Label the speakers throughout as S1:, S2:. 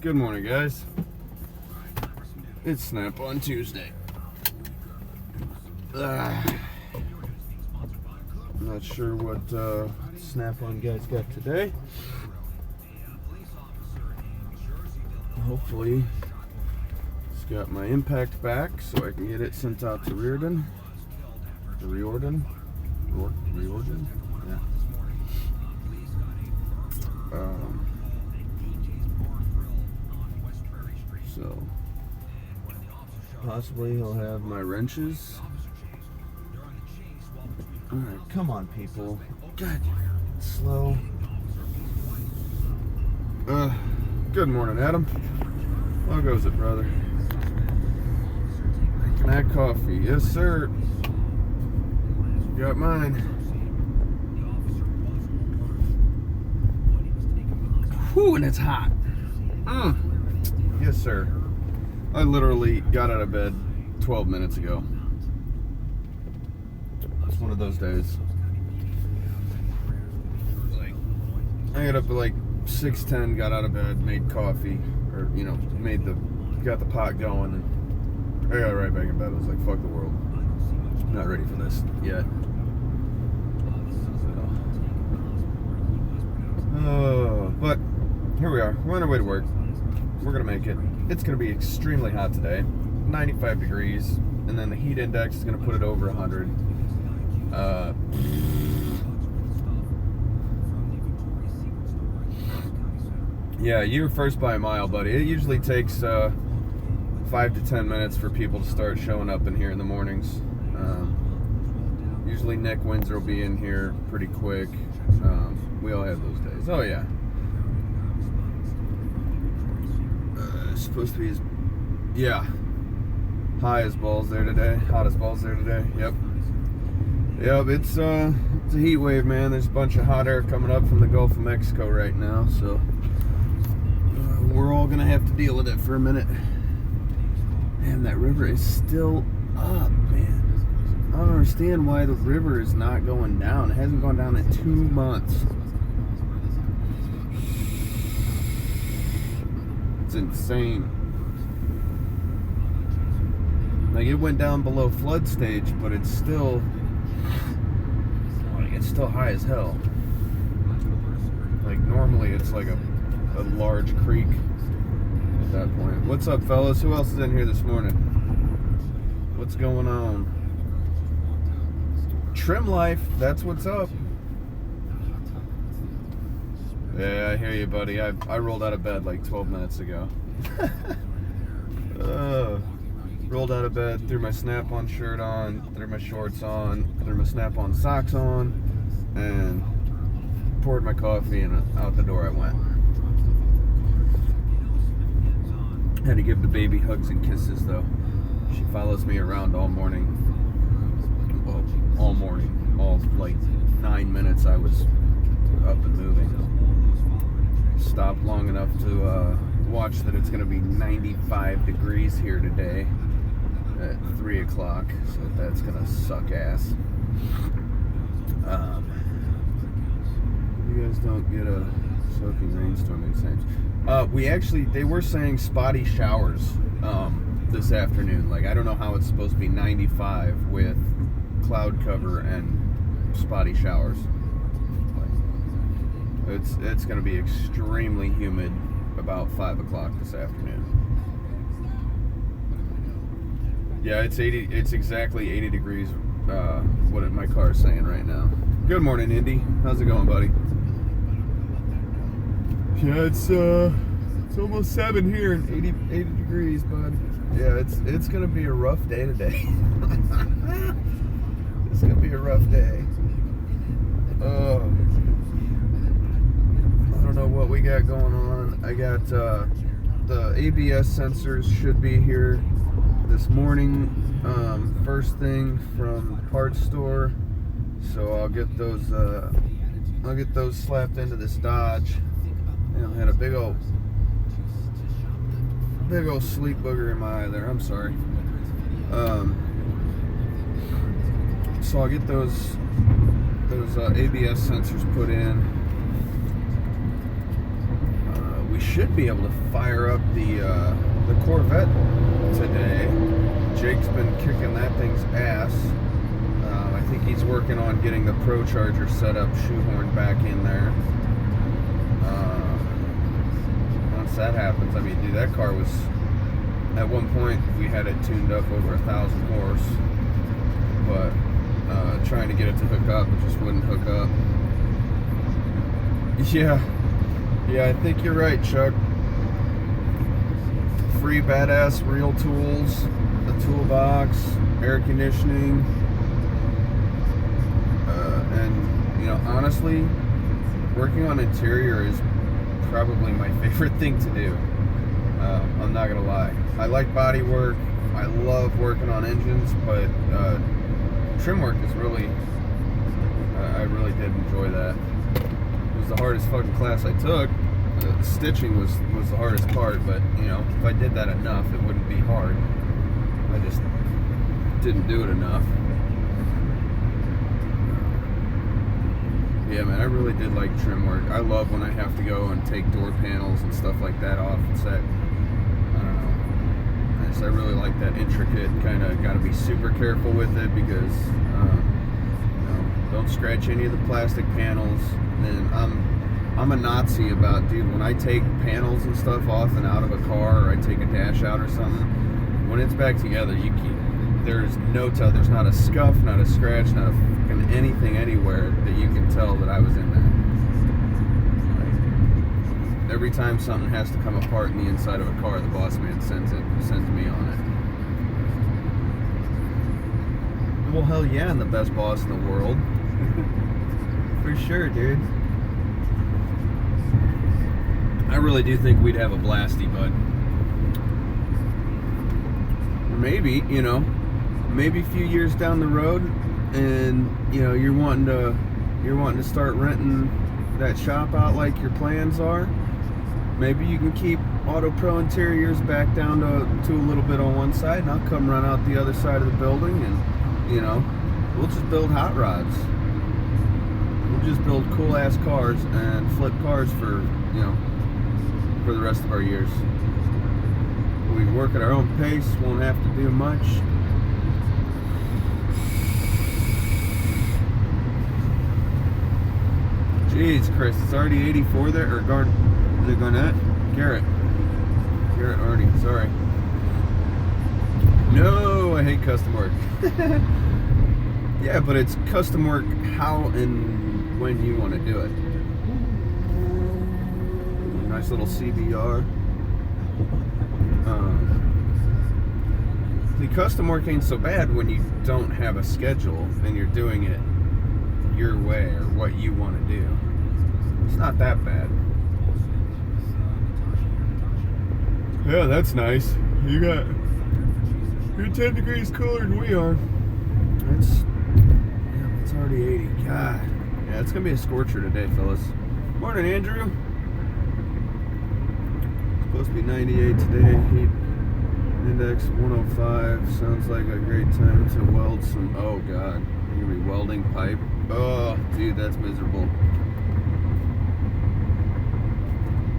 S1: Good morning, guys. It's Snap-on Tuesday. I'm not sure what Snap-on guys got today. Hopefully, it's got my impact back so I can get it sent out to Riordan. Riordan? Yeah. So, possibly he'll have my wrenches. Alright, come on, people. God, slow. Good morning, Adam. How goes it, brother? Making that coffee. Yes, sir. Got mine. Whew, and it's hot. Yes, sir. I literally got out of bed 12 minutes ago. It's one of those days. I got up at like 6:10, got out of bed, made coffee, or got the pot going, and I got right back in bed. I was like, fuck the world. I'm not ready for this yet. But here we are. We're on our way to work. We're gonna make it. It's gonna be extremely hot today, 95 degrees, and then the heat index is gonna put it over 100. Yeah, you were first by a mile, buddy. It usually takes 5 to 10 minutes for people to start showing up in here in the mornings. Usually Nick Windsor will be in here pretty quick. We all have those days. Oh yeah. It's supposed to be high as balls there today. Hot as balls there today. Yep. It's a heat wave, man. There's a bunch of hot air coming up from the Gulf of Mexico right now, so we're all gonna have to deal with it for a minute. Man, that river is still up, man. I don't understand why the river is not going down. It hasn't gone down in 2 months. It's insane. Like, it went down below flood stage, but it's still high as hell. Like, normally it's like a large creek at that point. What's up, fellas? Who else is in here this morning? What's going on? Trim life, that's what's up. Yeah, I hear you, buddy. I rolled out of bed like 12 minutes ago. Rolled out of bed, threw my Snap-on shirt on, threw my shorts on, threw my Snap-on socks on, and poured my coffee, and out the door I went. Had to give the baby hugs and kisses, though. She follows me around all morning. Well, all morning. All like 9 minutes I was up and moving. Stopped long enough to watch that it's going to be 95 degrees here today at 3 o'clock, so that's going to suck ass. You guys don't get a soaking rainstorm in Saints. They were saying spotty showers this afternoon. Like, I don't know how it's supposed to be 95 with cloud cover and spotty showers. It's going to be extremely humid about 5 o'clock this afternoon. Yeah, it's exactly 80 degrees. What my car is saying right now. Good morning, Indy. How's it going, buddy? Yeah, it's almost 7 here and 80 degrees, bud. Yeah, it's gonna be a rough day today. It's gonna be a rough day. I don't know what we got going on. I got the ABS sensors should be here this morning. First thing from the parts store. So I'll get those slapped into this Dodge. I had a big old sleep booger in my eye there. I'm sorry. So I'll get those ABS sensors put in. We should be able to fire up the Corvette today. Jake's been kicking that thing's ass. I think he's working on getting the Pro Charger set up, shoehorned back in there. Once that happens, I mean, dude, that car was, at one point we had it tuned up over 1,000 horse, but trying to get it to hook up, it just wouldn't hook up. Yeah, I think you're right, Chuck. Free badass real tools, a toolbox, air conditioning, and you know, honestly, working on interior is probably my favorite thing to do. I'm not gonna lie. I like body work. I love working on engines, but trim work is really, I really did enjoy that. It was the hardest fucking class I took. Stitching was the hardest part, but you know, if I did that enough, it wouldn't be hard. I just didn't do it enough. Yeah, man, I really did like trim work. I love when I have to go and take door panels and stuff like that off. It's that, I don't know. I really like that intricate kind of. Got to be super careful with it because you know, don't scratch any of the plastic panels. And I'm a Nazi about, dude, when I take panels and stuff off and out of a car, or I take a dash out or something, when it's back together, there's no tell. There's not a scuff, not a scratch, not a fucking anything anywhere that you can tell that I was in there. Like, every time something has to come apart in the inside of a car, the boss man sends me on it. Well, hell yeah, I'm the best boss in the world. For sure, dude. I really do think we'd have a blasty, bud. Maybe, you know, maybe a few years down the road, and you know, you're wanting to start renting that shop out like your plans are. Maybe you can keep Auto Pro Interiors back down to a little bit on one side, and I'll come run out the other side of the building, and you know, we'll just build hot rods. We'll just build cool ass cars and flip cars for, you know, for the rest of our years. We can work at our own pace, won't have to do much. Jeez, Chris, it's already 84 there, or Garnett? Garrett Arnie, sorry. No, I hate custom work. Yeah, but it's custom work how and when you want to do it. Nice little CBR. The custom work ain't so bad when you don't have a schedule and you're doing it your way or what you want to do. It's not that bad. Yeah, that's nice. You're 10 degrees cooler than we are. It's already 80. God. Yeah, it's gonna be a scorcher today, fellas. Morning, Andrew. Supposed to be 98 today. Heat index 105. Sounds like a great time to weld some. Oh god, you're gonna be welding pipe. Oh, dude, that's miserable.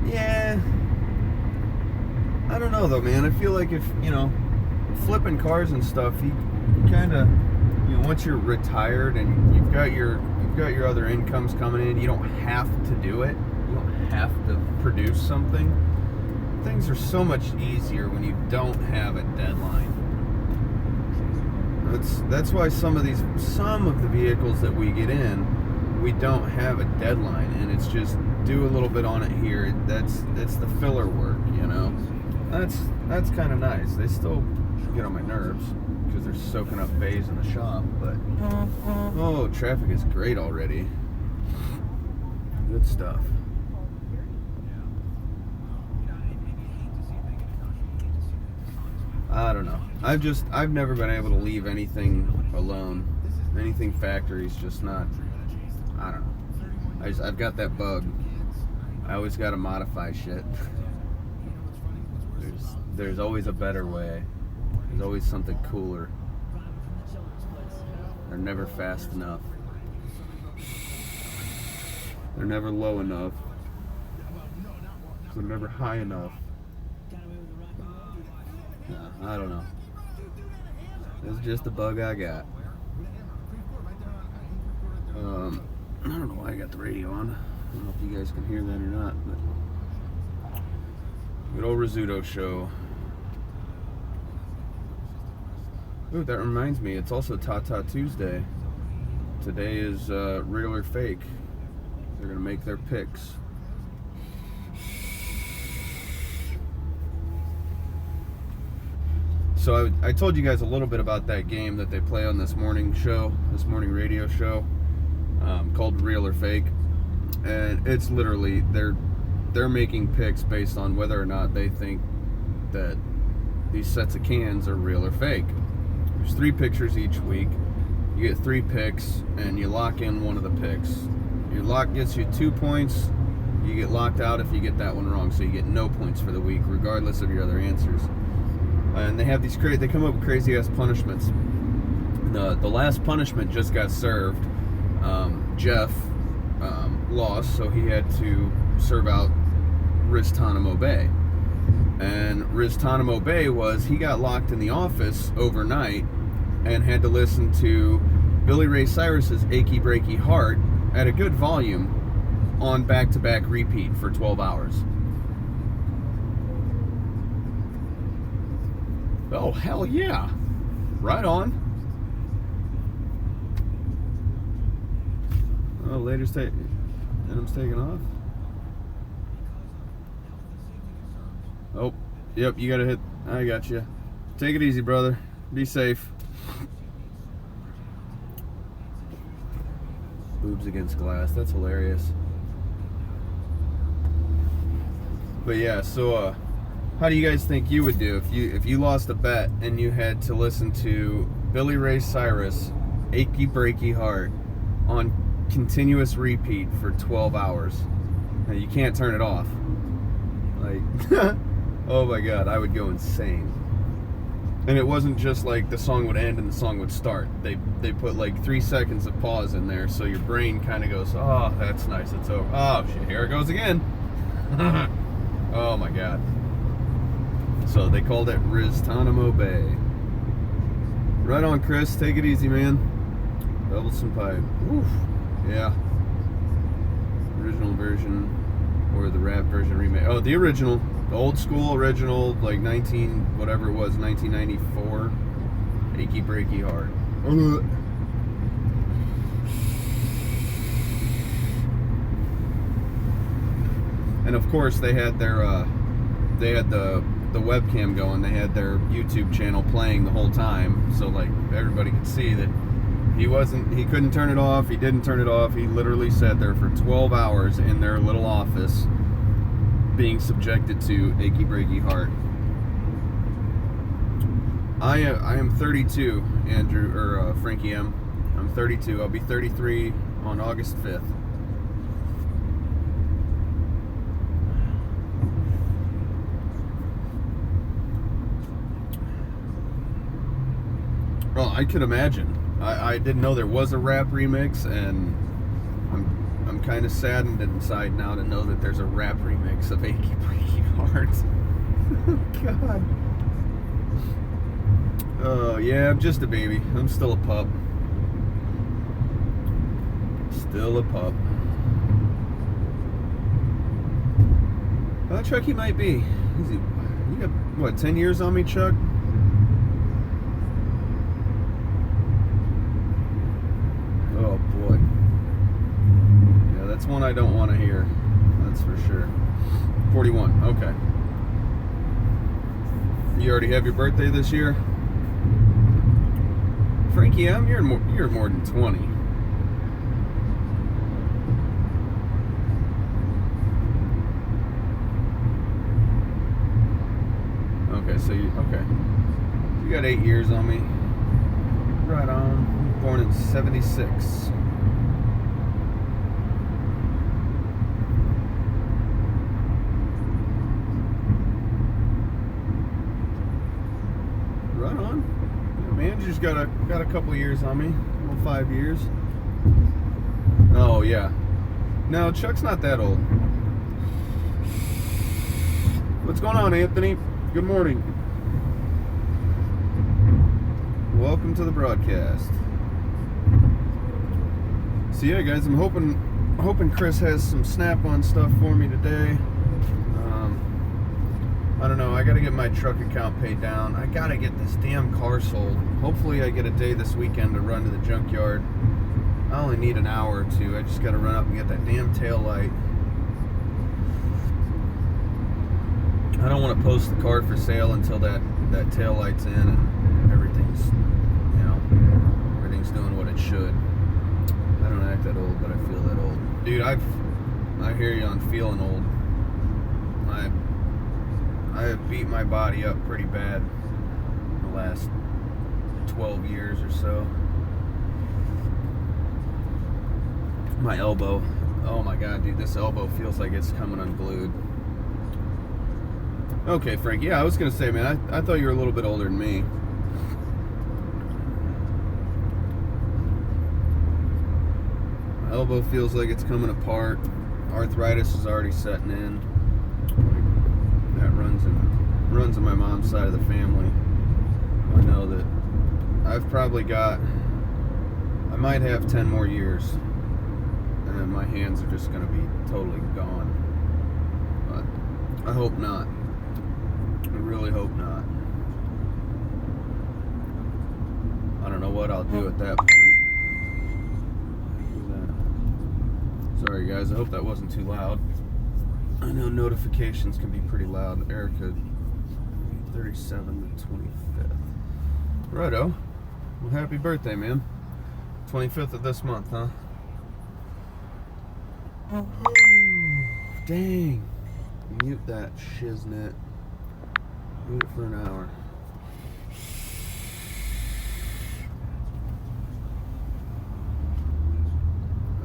S1: Yeah. I don't know though, man. I feel like if, you know, flipping cars and stuff, you kind of, you know, once you're retired and you've got your other incomes coming in, you don't have to do it. You don't have to produce something. Things are so much easier when you don't have a deadline. That's why some of the vehicles that we get in, we don't have a deadline, and it's just do a little bit on it here. That's the filler work, you know. That's kind of nice. They still get on my nerves because they're soaking up bays in the shop, but oh, traffic is great already. Good stuff. I don't know. I've never been able to leave anything alone. Anything factory's just not, I don't know. I've got that bug. I always got to modify shit. There's always a better way. There's always something cooler. They're never fast enough. They're never low enough. they're never high enough. I don't know. It's just a bug I got. I don't know why I got the radio on. I don't know if you guys can hear that or not, but good old Rizzuto show. Ooh, that reminds me, it's also Tata Tuesday. Today is real or fake. They're gonna make their picks. So I told you guys a little bit about that game that they play on this morning show, this morning radio show, called Real or Fake, and it's literally they're making picks based on whether or not they think that these sets of cans are real or fake. There's 3 pictures each week. You get 3 picks, and you lock in one of the picks. Your lock gets you 2 points. You get locked out if you get that one wrong, so you get no points for the week, regardless of your other answers. And they have these they come up with crazy ass punishments. The last punishment just got served. Jeff lost, so he had to serve out Riztanamo Bay. And Riztanamo Bay was he got locked in the office overnight and had to listen to Billy Ray Cyrus's Achy Breaky Heart at a good volume on back-to-back repeat for 12 hours. Oh, hell yeah. Right on. Oh, later's Adam's taking off. Oh, yep, you gotta hit. I got you. Take it easy, brother. Be safe. Boobs against glass. That's hilarious. But yeah, so how do you guys think you would do if you lost a bet and you had to listen to Billy Ray Cyrus, Achy Breaky Heart on continuous repeat for 12 hours? Now, you can't turn it off. Like, oh my God, I would go insane. And it wasn't just like the song would end and the song would start. They put like 3 seconds of pause in there, so your brain kind of goes, oh, that's nice, it's over. Oh shit, here it goes again. Oh my God. So they called it Riztanamo Bay. Right on, Chris. Take it easy, man. Double some pipe. Oof. Yeah. Original version or the rap version remake. Oh, the original. The old school original, like 1994. Achy Breaky Heart. And of course they had their the webcam going. They had their YouTube channel playing the whole time, so like everybody could see that he couldn't turn it off. He didn't turn it off. He literally sat there for 12 hours in their little office being subjected to Achy Breaky Heart. I am 32, Andrew, or Frankie M. I'm 32. I'll be 33 on August 5th. Well, I could imagine. I didn't know there was a rap remix, and I'm kind of saddened inside now to know that there's a rap remix of Achy Breaky Heart. Oh, God. Oh, yeah, I'm just a baby. I'm still a pup. Still a pup. Chucky might be. You got, what, 10 years on me, Chuck? Oh, boy. Yeah, that's one I don't want to hear. That's for sure. 41, okay. You already have your birthday this year? Frankie M, you're more than 20. Okay, so you got 8 years on me. Right on. Born in 76. Right on. Yeah, man, you just got a couple years on me. Well, 5 years. Oh yeah. No, Chuck's not that old. What's going on, Anthony? Good morning. Welcome to the broadcast. So yeah, guys, I'm hoping Chris has some Snap-on stuff for me today. I don't know. I got to get my truck account paid down. I got to get this damn car sold. Hopefully I get a day this weekend to run to the junkyard. I only need an hour or two. I just got to run up and get that damn tail light. I don't want to post the car for sale until that tail light's in and everything's doing what it should. I don't act that old, but I feel that old. Dude, I hear you on feeling old. I have beat my body up pretty bad in the last 12 years or so. My elbow. Oh my god, dude, this elbow feels like it's coming unglued. Okay, Frank, yeah, I was gonna say, man, I thought you were a little bit older than me. My elbow feels like it's coming apart. Arthritis is already setting in. That runs in my mom's side of the family. I know that I've probably got, I might have 10 more years, and then my hands are just gonna be totally gone. But I hope not. I really hope not. I don't know what I'll do at that point. Sorry guys, I hope that wasn't too loud. I know notifications can be pretty loud. Erica, 37 to 25th. Righto. Well, happy birthday, man. 25th of this month, huh? Oh, dang. Mute that shiznit. Mute it for an hour.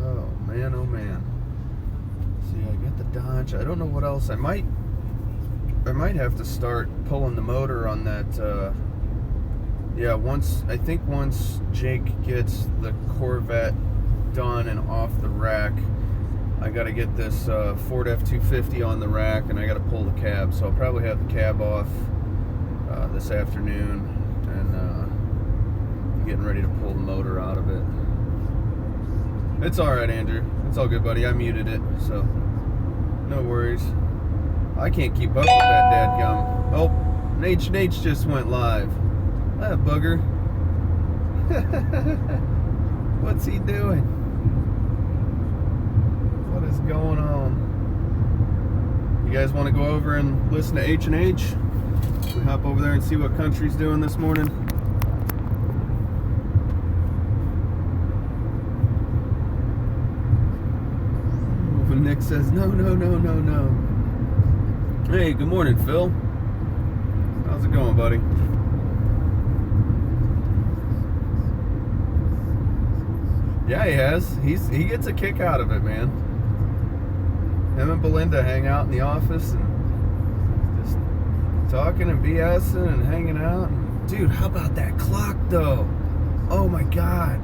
S1: Oh man. See, I got the Dodge. I don't know what else. I might have to start pulling the motor on that. Yeah, once Jake gets the Corvette done and off the rack, I got to get this Ford F-250 on the rack, and I got to pull the cab. So I'll probably have the cab off this afternoon, and getting ready to pull the motor out of it. It's all right, Andrew. It's all good, buddy. I muted it, so no worries. I can't keep up with that dadgum. Oh, Nate just went live. That bugger. What's he doing? What is going on? You guys want to go over and listen to H&H? We hop over there and see what country's doing this morning. When Nick says, no. Hey, good morning, Phil. How's it going, buddy? Yeah, he has. He gets a kick out of it, man. Him and Belinda hang out in the office and just talking and BSing and hanging out. Dude, how about that clock, though? Oh, my God.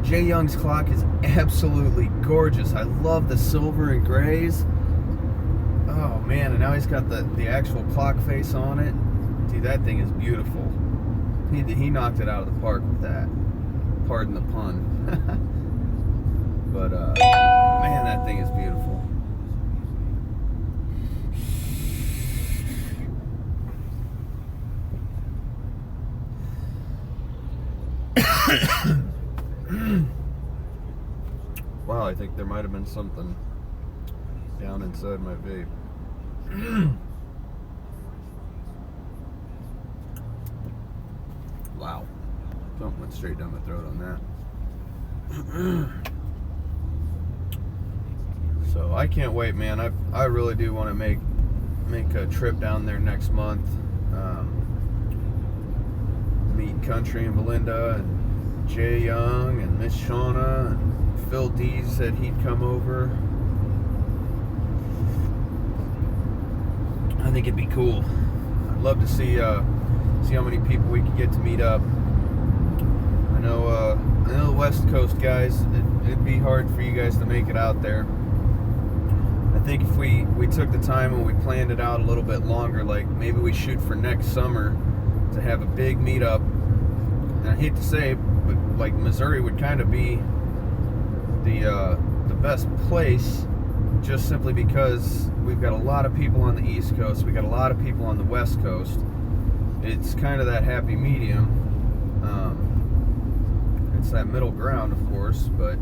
S1: Jay Young's clock is absolutely gorgeous. I love the silver and grays. Oh, man, and now he's got the actual clock face on it. Dude, that thing is beautiful. He knocked it out of the park with that. Pardon the pun. But, man, that thing is beautiful. Wow, I think there might have been something down inside my vape. Wow. Something went straight down my throat on that. So I can't wait, man. I really do want to make a trip down there next month. Meet Country and Belinda and Jay Young and Miss Shauna and Phil Dees said he'd come over. I think it'd be cool. I'd love to see how many people we could get to meet up. I know the West Coast guys, it'd be hard for you guys to make it out there. I think if we took the time and we planned it out a little bit longer, like maybe we shoot for next summer to have a big meetup. And I hate to say it, but like Missouri would kind of be the best place, just simply because we've got a lot of people on the East Coast, we got a lot of people on the West Coast. It's kind of that happy medium. It's that middle ground, of course, but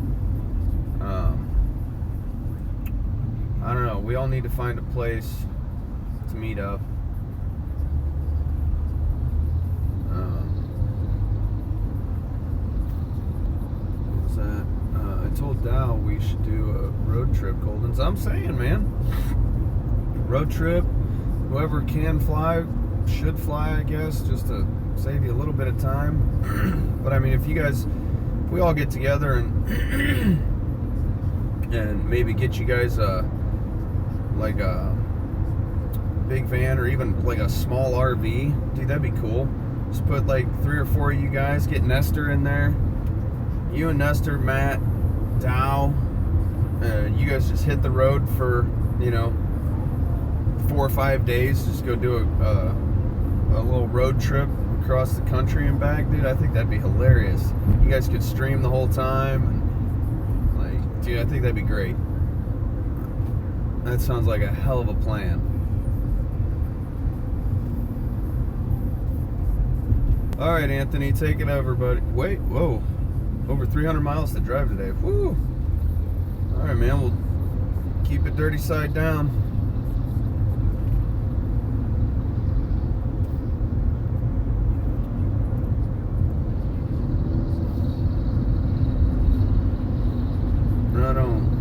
S1: I don't know. We all need to find a place to meet up. What was that? I told Dow we should do a road trip, Goldens. I'm saying, man, road trip. Whoever can fly should fly, I guess, just to save you a little bit of time. But I mean, if we all get together and maybe get you guys like a big van or even like a small RV, dude, that'd be cool. Just put like 3 or 4 of you guys, get Nestor in there. You and Nestor, Matt, Dow, you guys just hit the road for 4 or 5 days. Just go do a little road trip across the country and back, dude. I think that'd be hilarious. You guys could stream the whole time, and like, dude, I think that'd be great. That sounds like a hell of a plan. All right, Anthony, take it over, buddy. Wait, whoa, over 300 miles to drive today. Woo! All right, man, we'll keep it dirty side down. Right on.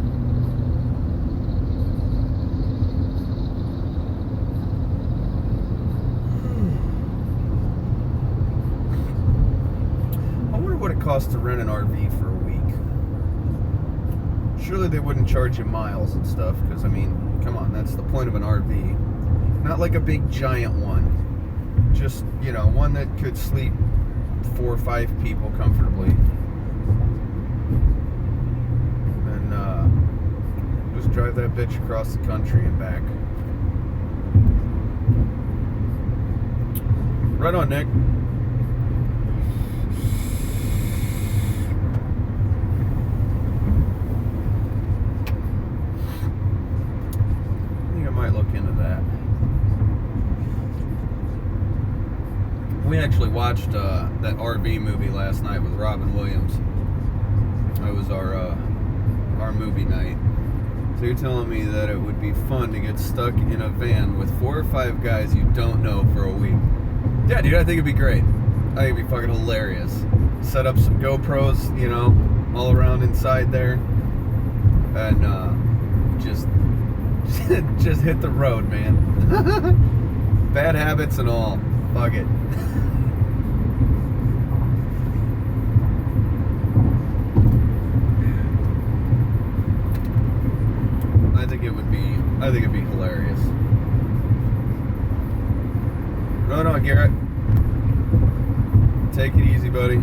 S1: I wonder what it costs to rent an RV for a week. Surely they wouldn't charge you miles and stuff, because I mean, come on, that's the point of an RV. Not like a big giant one. Just, one that could sleep 4 or 5 people comfortably. Just drive that bitch across the country and back. Right on, Nick. I think I might look into that. We actually watched that RV movie last night with Robin Williams. That was our movie night. So you're telling me that it would be fun to get stuck in a van with 4 or 5 guys you don't know for a week? Yeah, dude, I think it'd be great. I think it'd be fucking hilarious. Set up some GoPros, all around inside there, and just hit the road, man. Bad habits and all. Fuck it. I think it'd be hilarious. Right on, Garrett. Take it easy, buddy.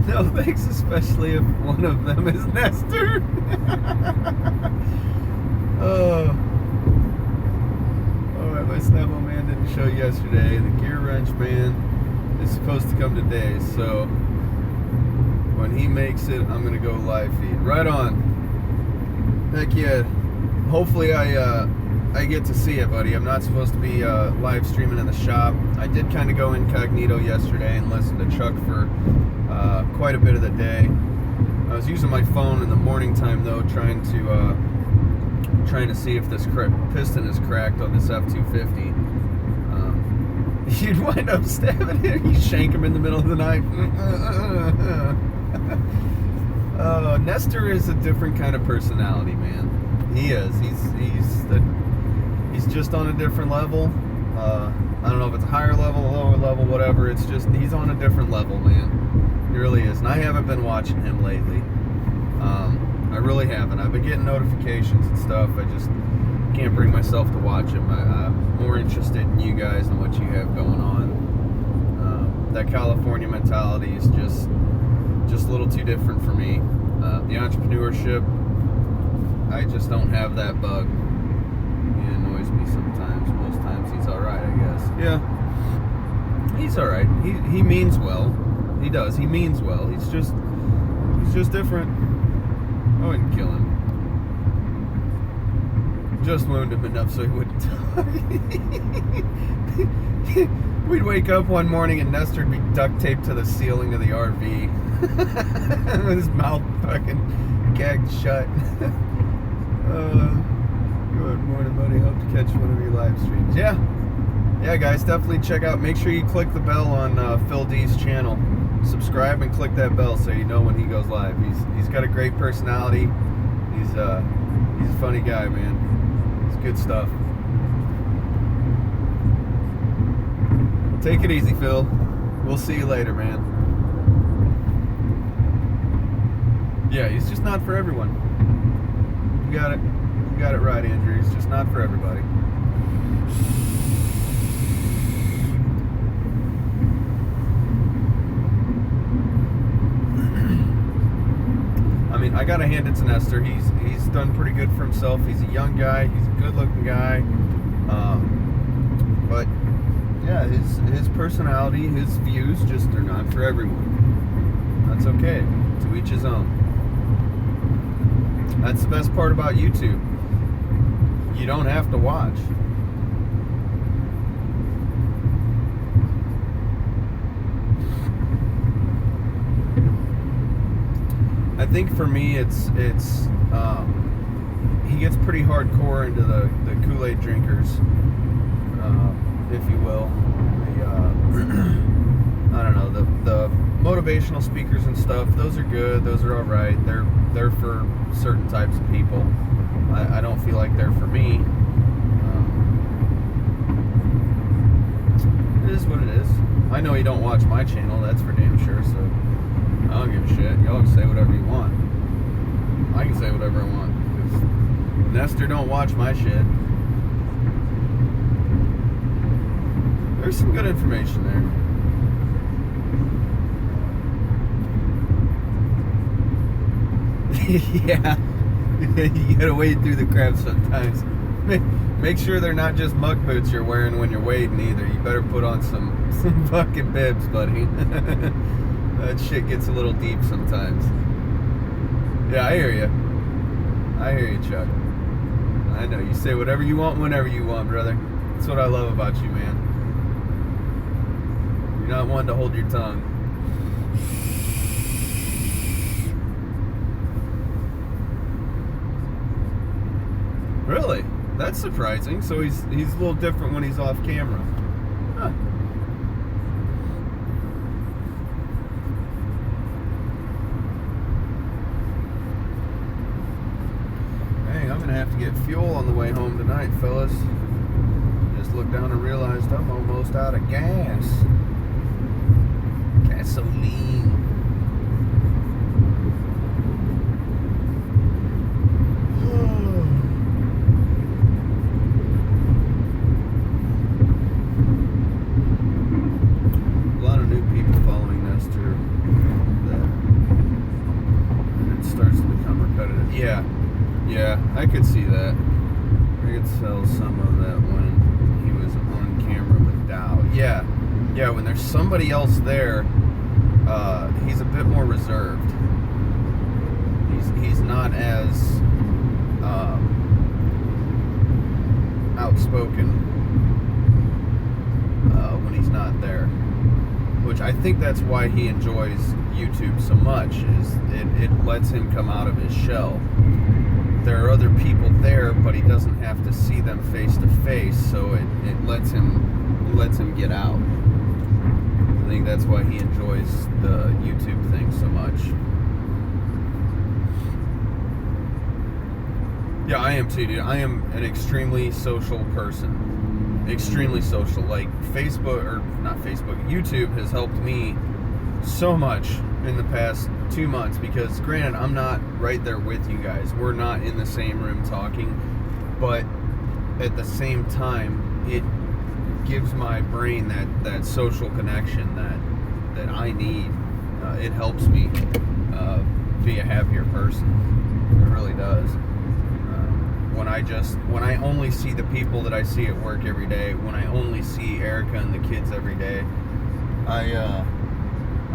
S1: No thanks, especially if one of them is Nestor. Oh. Alright, my Snapple man didn't show yesterday. The gear wrench man is supposed to come today, so when he makes it, I'm gonna go live feed. Right on. Heck yeah. Hopefully I get to see it, buddy. I'm not supposed to be live streaming in the shop. I did kind of go incognito yesterday and listen to Chuck for quite a bit of the day. I was using my phone in the morning time though, trying to see if this piston is cracked on this F-250. You'd wind up stabbing him. You shank him in the middle of the night. Nestor is a different kind of personality, man. He is. He's just on a different level. I don't know if it's a higher level, a lower level, whatever. It's just he's on a different level, man. He really is. And I haven't been watching him lately. I really haven't. I've been getting notifications and stuff. I just can't bring myself to watch him. I'm more interested in you guys and what you have going on. That California mentality is just a little too different for me. The entrepreneurship, I just don't have that bug. He annoys me sometimes. Most times he's alright, I guess. Yeah. He's alright. He means well. He does. He means well. He's just different. I wouldn't kill him. Just wound him enough so he wouldn't die. We'd wake up one morning and Nestor would be duct taped to the ceiling of the RV. With his mouth fucking gagged shut. Good morning, buddy. Hope to catch one of your live streams. Yeah, guys, definitely check out. Make sure you click the bell on Phil D's channel. Subscribe and click that bell so you know when he goes live. He's got a great personality. He's a funny guy, man. It's good stuff. Take it easy, Phil. We'll see you later, man. Yeah, he's just not for everyone. You got it. You got it right, Andrew. He's just not for everybody. I mean, I gotta hand it to Nestor. He's done pretty good for himself. He's a young guy. He's a good-looking guy. But yeah, his personality, his views, just are not for everyone. That's okay. To each his own. That's the best part about YouTube. You don't have to watch. I think for me, it's he gets pretty hardcore into the Kool-Aid drinkers, if you will. I don't know, the motivational speakers and stuff. Those are good. Those are all right. They're for certain types of people. I don't feel like they're for me. It is what it is. I know you don't watch my channel. That's for damn sure. So I don't give a shit. Y'all can say whatever you want. I can say whatever I want. Because Nestor don't watch my shit. There's some good information there. Yeah. You gotta wade through the crap sometimes. Make sure they're not just muck boots you're wearing when you're wading either. You better put on some fucking bibs, buddy. That shit gets a little deep sometimes. Yeah, I hear you. I hear you, Chuck. I know. You say whatever you want whenever you want, brother. That's what I love about you, man. You're not one to hold your tongue. Really? That's surprising. So he's a little different when he's off camera. Huh. I'm gonna have to get fuel on the way home tonight, fellas. Just looked down and realized I'm almost out of gas. Gasoline. A lot of new people following Nestor. That it starts to become repetitive. Yeah, I could see that. I could tell some of that when he was on camera with Dow. Yeah, when there's somebody else there, he's a bit more reserved. He's not as outspoken when he's not there. Which I think that's why he enjoys YouTube so much, is it lets him come out of his shell. There are other people there, but he doesn't have to see them face to face, so it lets him get out. I think that's why he enjoys the YouTube thing so much. Yeah, I am too, dude. I am an extremely social person. Extremely social. Like YouTube has helped me so much in the past 2 months, because granted, I'm not right there with you guys. We're not in the same room talking, but at the same time, it gives my brain that social connection that I need. It helps me be a happier person. It really does. when I only see the people that I see at work every day, when I only see Erica and the kids every day, I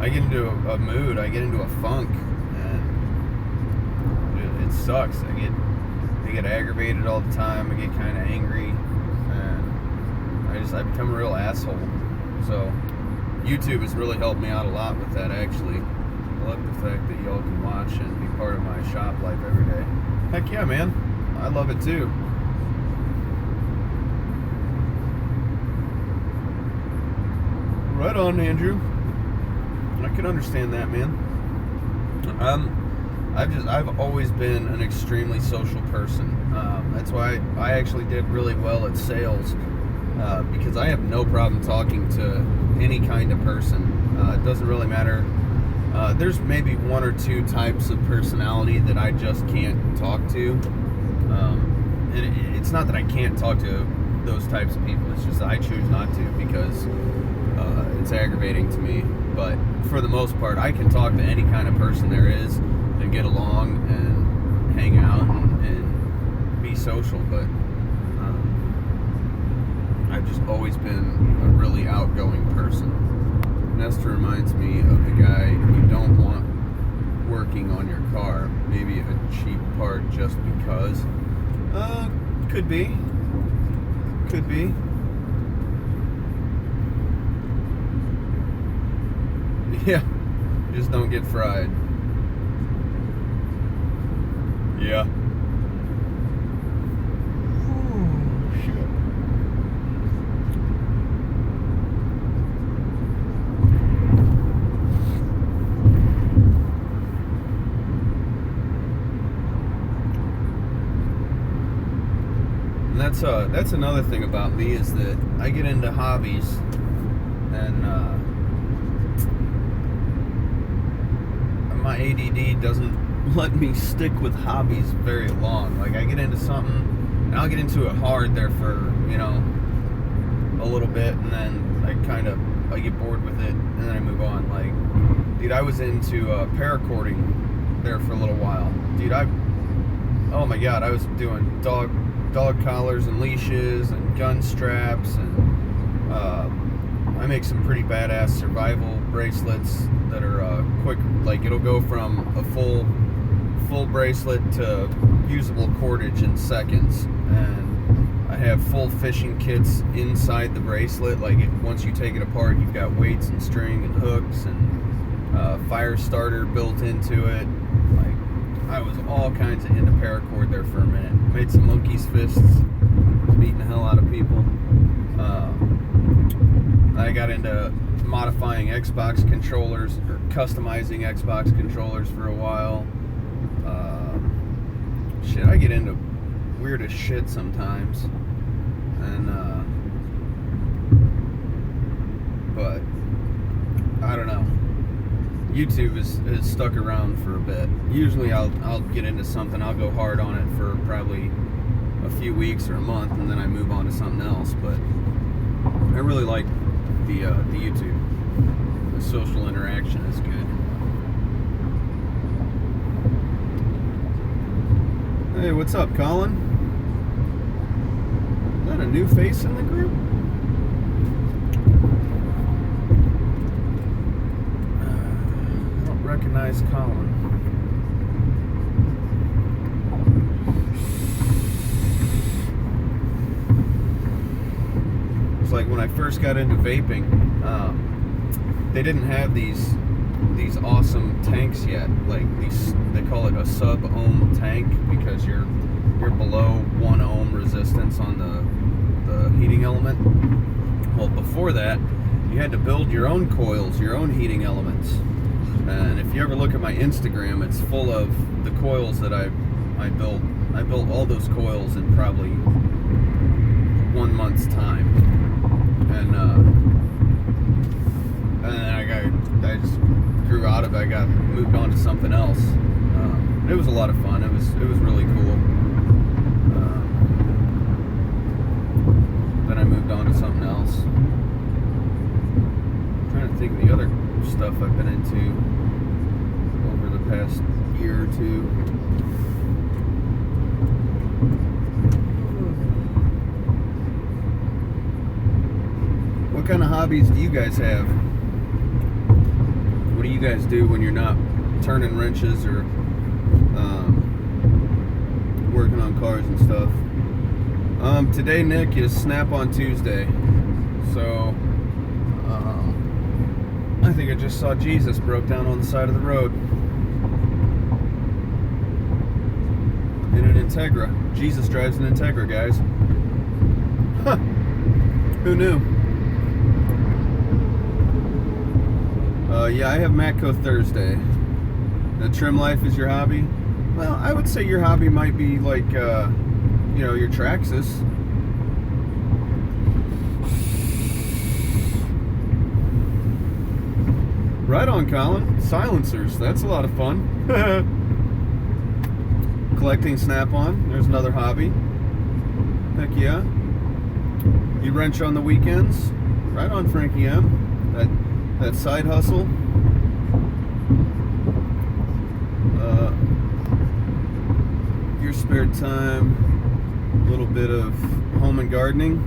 S1: get into a mood, I get into a funk, and it sucks. I get aggravated all the time. I get kind of angry, and I become a real asshole. So YouTube has really helped me out a lot with that, actually. I love the fact that y'all can watch and be part of my shop life every day. Heck yeah, man. I love it too. Right on, Andrew. I can understand that, man. I've always been an extremely social person. That's why I actually did really well at sales, because I have no problem talking to any kind of person. It doesn't really matter. There's maybe one or two types of personality that I just can't talk to. And it's not that I can't talk to those types of people. It's just that I choose not to because it's aggravating to me. But for the most part, I can talk to any kind of person there is and get along and hang out and be social. But I've just always been a really outgoing person. Nesta reminds me of the guy you don't want working on your car. Maybe a cheap part just because. Could be. Could be. Yeah, just don't get fried. Yeah. And that's another thing about me is that I get into hobbies, and my ADD doesn't let me stick with hobbies very long. Like, I get into something and I'll get into it hard there for, a little bit, and then I get bored with it, and then I move on. Like, dude, I was into paracording there for a little while. Dude, oh my god, I was doing dog collars and leashes and gun straps, and I make some pretty badass survival bracelets that are quick. Like, it'll go from a full bracelet to usable cordage in seconds, and I have full fishing kits inside the bracelet. Like, once you take it apart, you've got weights and string and hooks and fire starter built into it. Like, I was all kinds of into paracord there for a minute. Made some monkey's fists, beating the hell out of people. I got into modifying Xbox controllers, or customizing Xbox controllers for a while. Shit, I get into weird as shit sometimes. And, but, I don't know. YouTube is stuck around for a bit. Usually I'll get into something, I'll go hard on it for probably a few weeks or a month, and then I move on to something else. But I really like the YouTube. The social interaction is good. Hey, what's up, Colin? Is that a new face in the group? I don't recognize Colin. It's like when I first got into vaping, they didn't have these awesome tanks yet. Like, they call it a sub-ohm tank because you're below 1 ohm resistance on the heating element. Well, before that, you had to build your own coils, your own heating elements. And if you ever look at my Instagram, it's full of the coils that I built. I built all those coils in probably 1 month's time. And then I just grew out of it. I moved on to something else. It was a lot of fun. It was really cool. Then I moved on to something else. I'm trying to think of the other stuff I've been into over the past year or two. What kind of hobbies do you guys have? What do you guys do when you're not turning wrenches or working on cars and stuff? Today, Nick, is Snap-on Tuesday. So, I think I just saw Jesus broke down on the side of the road. In an Integra. Jesus drives an Integra, guys. Huh. Who knew? Yeah, I have Matco Thursday. The trim life is your hobby? Well, I would say your hobby might be like, your Traxxas. Right on, Colin. Silencers. That's a lot of fun. Collecting Snap-on. There's another hobby. Heck yeah. You wrench on the weekends. Right on, Frankie M. That side hustle. Your spare time. A little bit of home and gardening.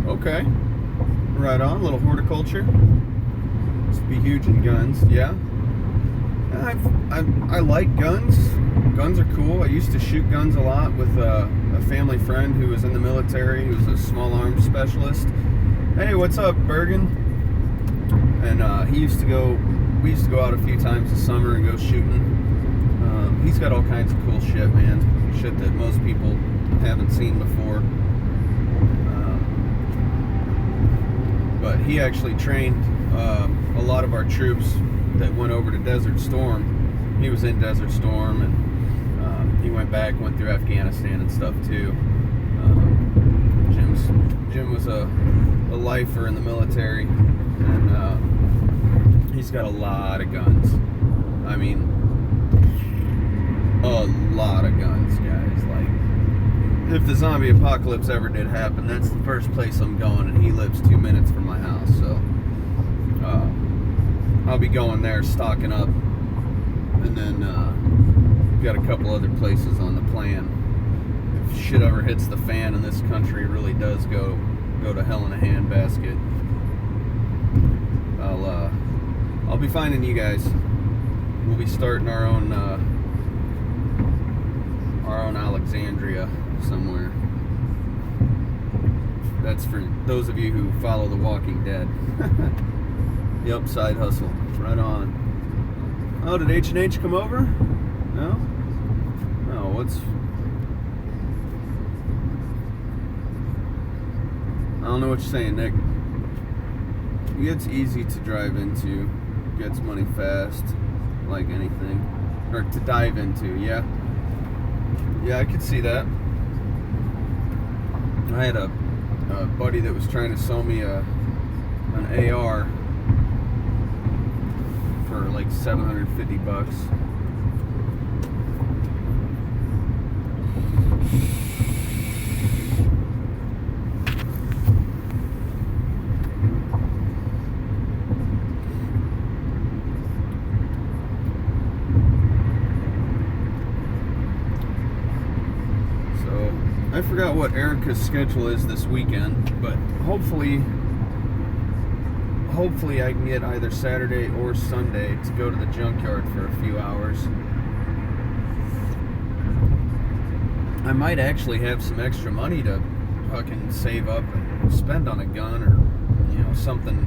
S1: Okay. Right on. A little horticulture. Must be huge in guns. Yeah. I like guns. Guns are cool. I used to shoot guns a lot with a family friend who was in the military, who was a small arms specialist. Hey, what's up, Bergen? And we used to go out a few times this summer and go shooting. He's got all kinds of cool shit, man. Shit that most people haven't seen before. But he actually trained a lot of our troops that went over to Desert Storm. He was in Desert Storm, and he went through Afghanistan and stuff too. Jim was a lifer in the military, and he's got a lot of guns. I mean, a lot of guns, guys. Like, if the zombie apocalypse ever did happen, that's the first place I'm going, and he lives 2 minutes from my house, so I'll be going there, stocking up, and then got a couple other places on the plan. If shit ever hits the fan and this country really does go to hell in a handbasket, I'll be finding you guys. We'll be starting our own Alexandria somewhere. That's for those of you who follow The Walking Dead. Yep, side hustle. Right on. Oh, did H&H come over? No? No, I don't know what you're saying, Nick. It's easy to drive into. Gets money fast. Like anything. Or to dive into, yeah. Yeah, I could see that. I had a buddy that was trying to sell me an AR for like $750. I forgot what Erica's schedule is this weekend, but hopefully I can get either Saturday or Sunday to go to the junkyard for a few hours. I might actually have some extra money to fucking save up and spend on a gun or, something,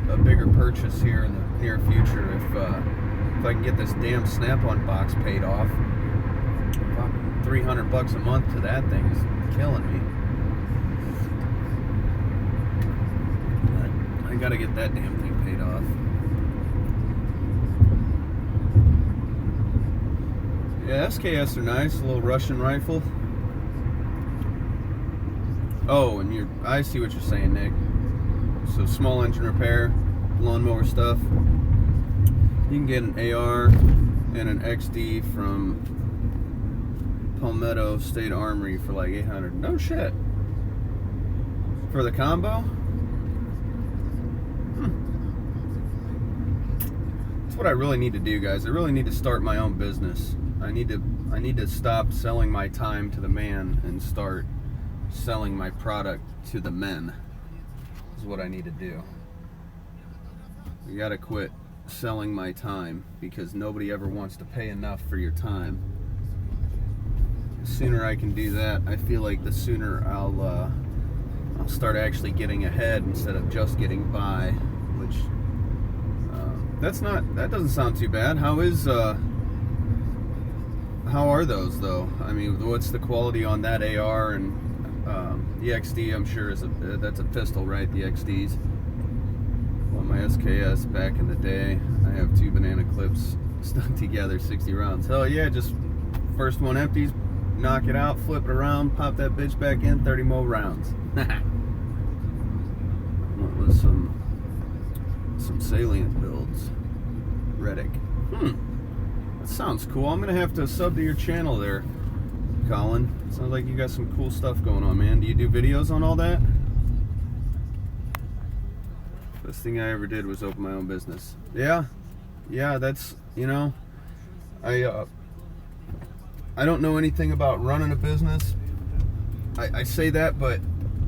S1: a bigger purchase here in the near future if I can get this damn Snap-on box paid off. $300 a month to that thing is killing me. But I gotta get that damn thing paid off. Yeah, SKS are nice. A little Russian rifle. Oh, and I see what you're saying, Nick. So small engine repair, lawnmower stuff. You can get an AR and an XD from Palmetto State Armory for like $800. No shit. For the combo? That's what I really need to do, guys. I really need to start my own business. I need to stop selling my time to the man and start selling my product to the men. is what I need to do. You gotta quit selling my time, because nobody ever wants to pay enough for your time. The sooner I can do that, I feel like the sooner I'll start actually getting ahead instead of just getting by, which that doesn't sound too bad. How are those though? I mean, what's the quality on that AR? And the XD, I'm sure that's a pistol, right? The XDs. Well, my SKS back in the day, I have 2 banana clips stuck together, 60 rounds. Hell yeah, just first one empties, knock it out, flip it around, pop that bitch back in, 30 more rounds. What was some salient builds? Reddick. That sounds cool. I'm gonna have to sub to your channel there, Colin. Sounds like you got some cool stuff going on, man. Do you do videos on all that? Best thing I ever did was open my own business. Yeah, that's, I don't know anything about running a business. I say that, but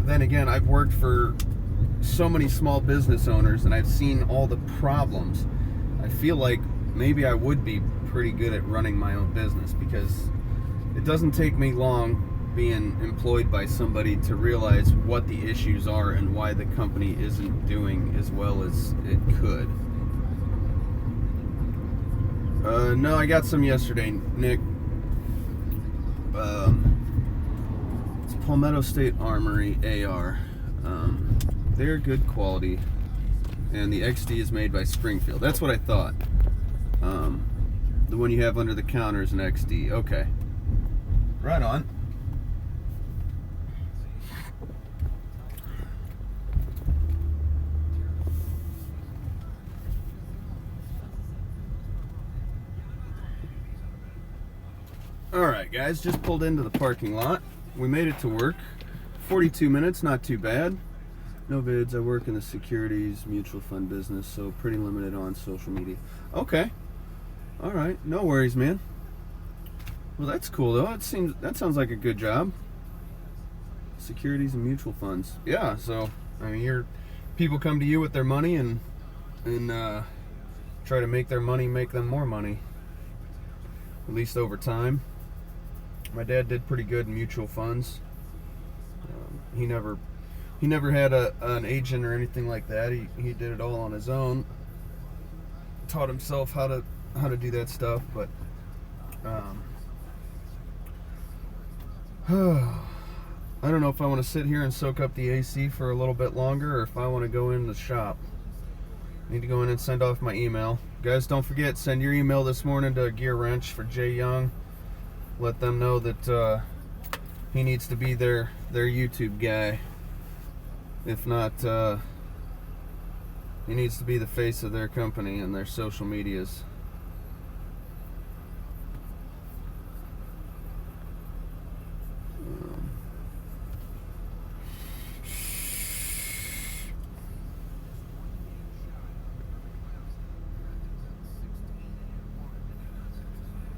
S1: then again, I've worked for so many small business owners and I've seen all the problems. I feel like maybe I would be pretty good at running my own business, because it doesn't take me long being employed by somebody to realize what the issues are and why the company isn't doing as well as it could. No, I got some yesterday, Nick. It's Palmetto State Armory AR. They're good quality, and the XD is made by Springfield. That's what I thought. The one you have under the counter is an XD. Okay, right on. Alright guys, just pulled into the parking lot. We made it to work. 42 minutes, not too bad. No vids. I work in the securities mutual fund business, so pretty limited on social media. Okay. Alright, no worries, man. Well, that's cool though. That sounds like a good job. Securities and mutual funds. Yeah, so I mean, people come to you with their money and try to make their money make them more money. At least over time. My dad did pretty good in mutual funds. He never had an agent or anything like that. He did it all on his own. Taught himself how to do that stuff, but I don't know if I want to sit here and soak up the AC for a little bit longer, or if I want to go in the shop. I need to go in and send off my email. Guys, don't forget, send your email this morning to Gear Wrench for Jay Young. Let them know that he needs to be their YouTube guy. If not, he needs to be the face of their company and their social medias.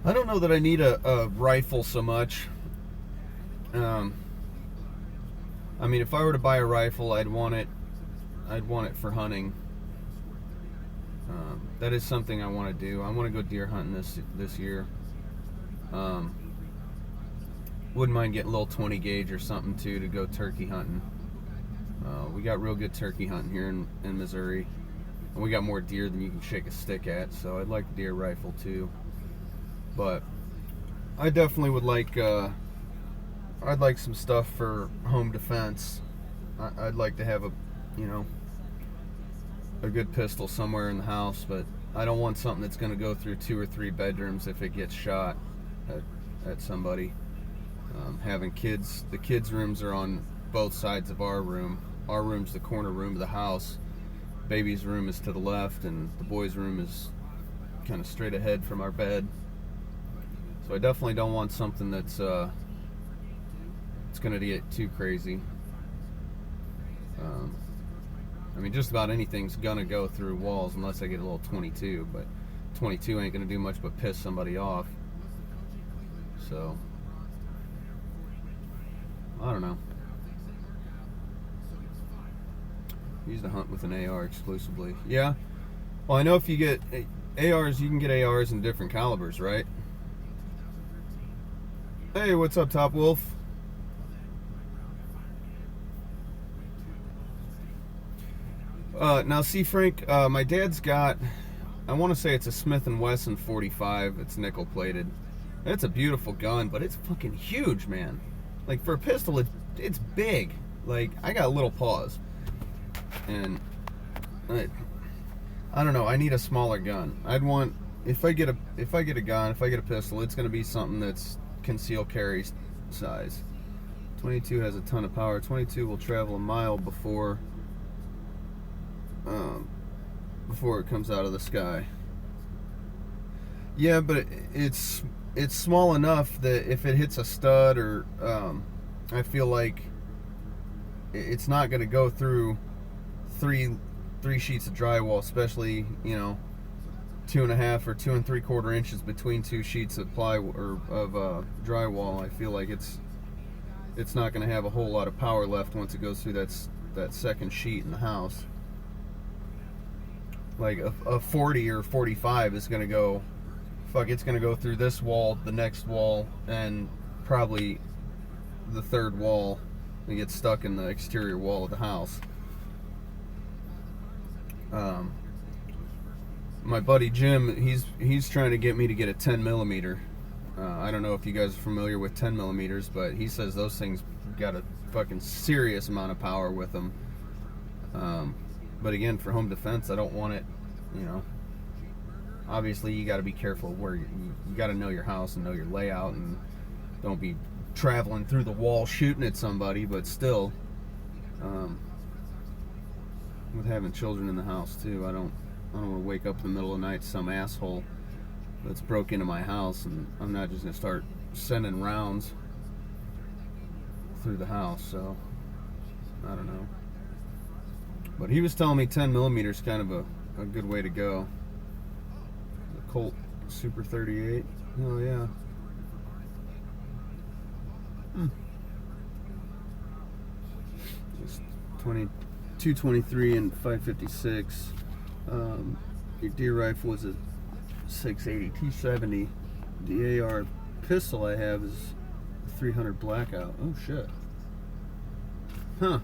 S1: I don't know that I need a rifle so much. I mean, if I were to buy a rifle, I'd want it for hunting. That is something I want to do. I want to go deer hunting this year. Wouldn't mind getting a little 20 gauge or something too to go turkey hunting. We got real good turkey hunting here in Missouri, and we got more deer than you can shake a stick at. So I'd like a deer rifle too. But I definitely would like. I'd like some stuff for home defense. I'd like to have a good pistol somewhere in the house, but I don't want something that's going to go through 2 or 3 bedrooms if it gets shot at somebody. Having kids, the kids' rooms are on both sides of our room. Our room's the corner room of the house. Baby's room is to the left, and the boys' room is kind of straight ahead from our bed. So I definitely don't want something that's it's going to get too crazy. I mean, just about anything's going to go through walls unless I get a little 22, but 22 ain't going to do much but piss somebody off. So, I don't know. used to hunt with an AR exclusively. Yeah. Well, I know if you get ARs, you can get ARs in different calibers, right? Hey, what's up, Top Wolf? Now, see, Frank, my dad's got, I want to say it's a Smith & Wesson 45. It's nickel plated. It's a beautiful gun, but it's fucking huge, man. Like, for a pistol, it's big. Like, I got little paws. And I don't know, I need a smaller gun. I'd want, if I get a gun, if I get a pistol, it's going to be something that's concealed carry size. 22 has a ton of power. 22 will travel a mile before it comes out of the sky. Yeah, but it's small enough that if it hits a stud or I feel like it's not going to go through three sheets of drywall, especially, you know, 2.5 or 2 3/4 inches between 2 sheets of drywall. I feel like it's not going to have a whole lot of power left once it goes through that second sheet in the house. Like a 40 or 45 is going to go, it's going to go through this wall, the next wall, and probably the third wall, and get stuck in the exterior wall of the house. My buddy Jim, he's trying to get me to get a 10 millimeter. I don't know if you guys are familiar with 10 millimeters, but he says those things got a fucking serious amount of power with them. But again, for home defense, I don't want it, you know. Obviously, you got to be careful where you got to know your house and know your layout, and don't be traveling through the wall shooting at somebody. But still, with having children in the house too, I don't want to wake up in the middle of the night to some asshole that's broke into my house, and I'm not just gonna start sending rounds through the house. So I don't know. But he was telling me 10 millimeter is kind of a good way to go. The Colt Super 38. Oh yeah. Just 223 and 556. Your deer rifle is a 680 T70. The AR pistol I have is a 300 Blackout. Oh shit. Huh.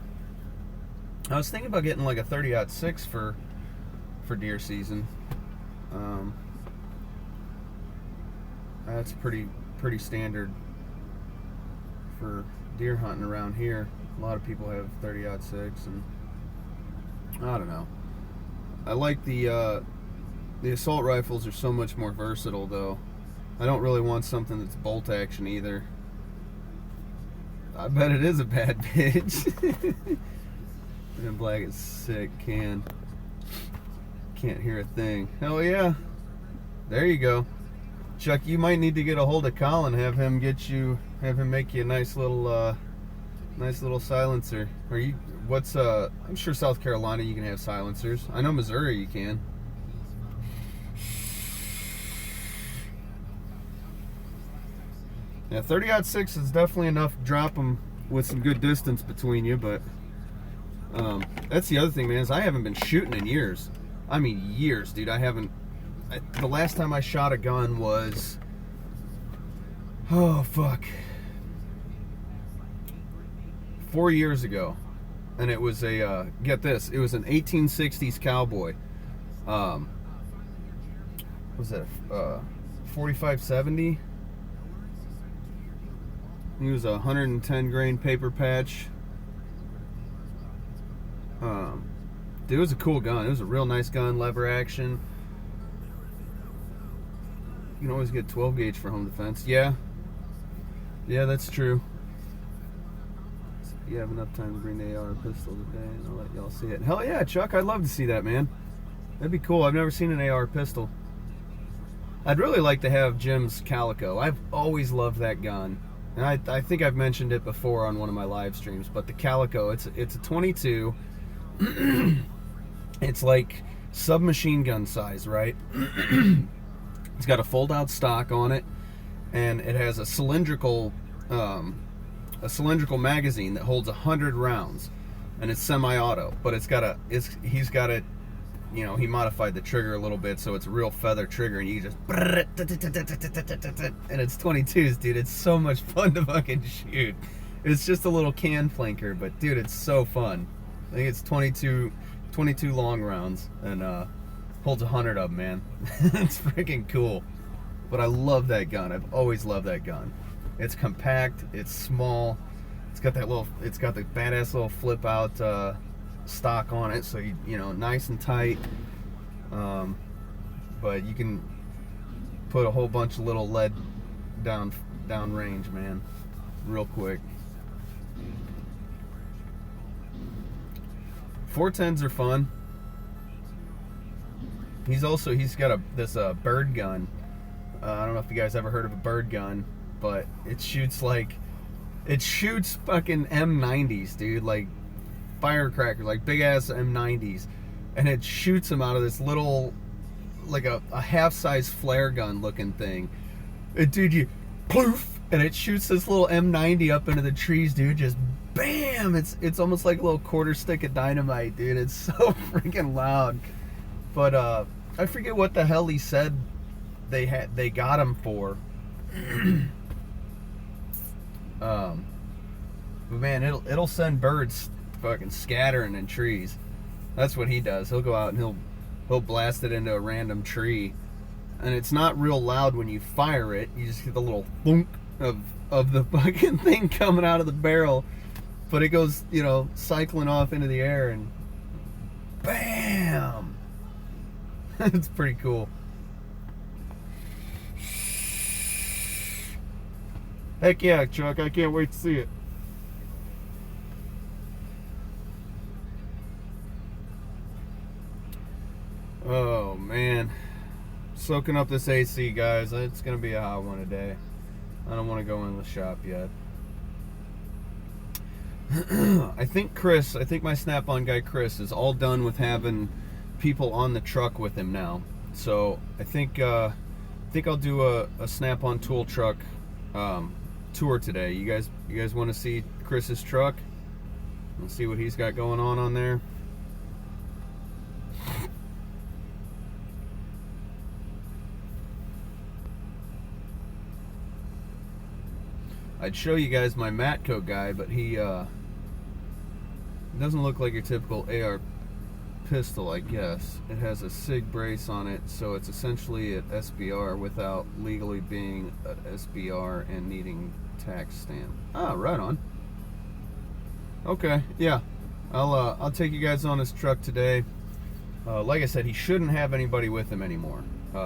S1: I was thinking about getting like a 30-06 for deer season. That's pretty standard for deer hunting around here. A lot of people have 30-06, and I don't know. I like the assault rifles are so much more versatile, though. I don't really want something that's bolt action either. I bet it is a bad bitch. And Black is sick. Can't hear a thing. Hell yeah. There you go. Chuck, you might need to get a hold of Colin, have him make you a nice little silencer. I'm sure South Carolina you can have silencers. I know Missouri you can. Yeah, 30-06 is definitely enough to drop them with some good distance between you, but that's the other thing, man, is I haven't been shooting in years. I mean, years, dude. The last time I shot a gun was, oh, fuck, 4 years ago. And it was get this, it was an 1860s cowboy. Was that a 4570? He was a 110 grain paper patch. Dude, it was a cool gun. It was a real nice gun, lever action. You can always get 12 gauge for home defense. Yeah, that's true. You have enough time to bring the AR pistol today, and I'll let y'all see it. Hell yeah, Chuck, I'd love to see that, man. That'd be cool. I've never seen an AR pistol. I'd really like to have Jim's Calico. I've always loved that gun, and I think I've mentioned it before on one of my live streams. But the Calico, it's a 22. It's like submachine gun size, right? It's got a fold-out stock on it, and it has a cylindrical magazine that holds 100 rounds. and it's semi-auto, but he's got it, you know, he modified the trigger a little bit so it's a real feather trigger, and you just and it's 22s, dude. It's so much fun to fucking shoot. It's just a little can flanker, but dude, it's so fun. I think it's 22 long rounds, and holds 100 of them, man. It's freaking cool. But I love that gun. I've always loved that gun. It's compact, it's small, it's got the badass little flip out stock on it, so you know, nice and tight. But you can put a whole bunch of little lead down range, man, real quick. 410s are fun. He's got this bird gun. I don't know if you guys ever heard of a bird gun, but it shoots fucking M90s, dude, like firecrackers, like big ass M90s, and it shoots them out of this little, like a half-size flare gun looking thing. Dude, you poof, and it shoots this little M90 up into the trees, dude. Just bam! It's almost like a little quarter stick of dynamite, dude. It's so freaking loud. But I forget what the hell he said they got him for. But man, it'll send birds fucking scattering in trees. That's what he does. He'll go out and he'll blast it into a random tree, and it's not real loud when you fire it. You just get the little thunk of the fucking thing coming out of the barrel, but it goes, you know, cycling off into the air, and bam. It's pretty cool. Heck yeah, Chuck, I can't wait to see it. Oh man, soaking up this AC, guys. It's gonna be a hot one today. I don't want to go in the shop yet. I think my Snap-on guy Chris is all done with having people on the truck with him now. So I think I'll do a Snap-on tool truck tour today. You guys want to see Chris's truck and see what he's got going on there? I'd show you guys my Matco guy, but he doesn't look like your typical AR pistol, I guess. It has a SIG brace on it, so it's essentially an SBR without legally being an SBR and needing tax stamp. Ah, right on. Okay, yeah, I'll take you guys on his truck today. Like I said, he shouldn't have anybody with him anymore.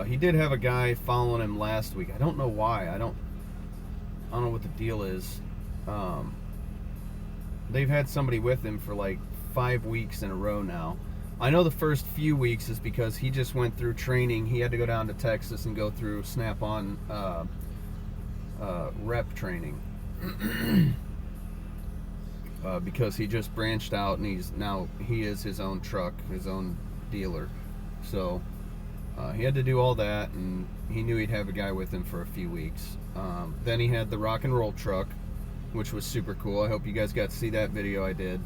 S1: He did have a guy following him last week. I don't know why. I don't know what the deal is. They've had somebody with him for like 5 weeks in a row now. I know the first few weeks is because he just went through training. He had to go down to Texas and go through Snap-on rep training. Because he just branched out and he is his own truck, his own dealer. So he had to do all that, and he knew he'd have a guy with him for a few weeks. Then he had the rock and roll truck, which was super cool. I hope you guys got to see that video I did.